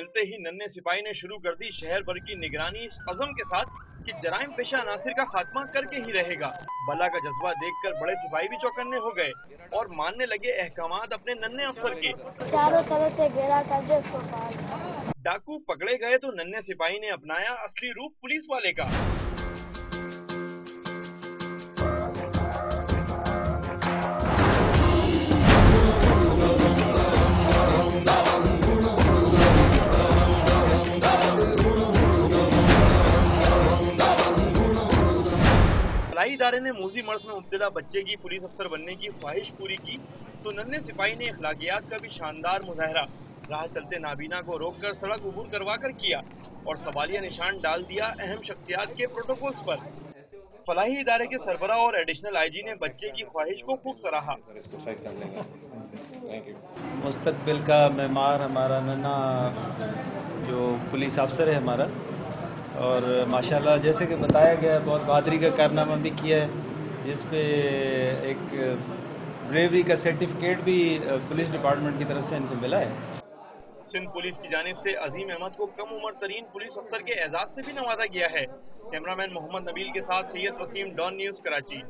मिलते ही नन्हे सिपाही ने शुरू कर दी शहर भर की निगरानी, इस अज़म के साथ कि जराइम पेशा अनासिर का खात्मा करके ही रहेगा। बला का जज्बा देखकर बड़े सिपाही भी चौकन्ने हो गए और मानने लगे अहकामात अपने नन्हे अफसर के। चारों तरफ से घेरा कर दे उसको पार। डाकू पकड़े गए तो नन्हे सिपाही ने अपनाया असली रूप पुलिस वाले का। फलाही इदारे ने मूजी मर्ज में मुब्तला बच्चे की पुलिस अफसर बनने की ख्वाहिश पूरी की तो नन्हे सिपाही ने अखलाकियात का भी शानदार मुजाहरा राह चलते नाबीना को रोककर सड़क अबूर करवा कर किया और सवालिया निशान डाल दिया अहम शख्सियात के प्रोटोकॉल्स पर। फलाही इदारे के सरबराह और एडिशनल आईजी ने बच्चे की ख्वाहिश को खूब सराहा। मुस्तकबिल का मेमार हमारा नन्हा जो पुलिस अफसर है हमारा, और माशाल्लाह जैसे कि बताया गया बहुत बहादुरी का कारनामा भी किया है, जिस पे एक ब्रेवरी का सर्टिफिकेट भी पुलिस डिपार्टमेंट की तरफ से इनको मिला है। सिंध पुलिस की जानिब से अजीम अहमद को कम उम्र तरीन पुलिस अफसर के एजाज से भी नवाजा गया है। कैमरामैन मोहम्मद नबील के साथ सैयद वसीम, डॉन न्यूज़, कराची।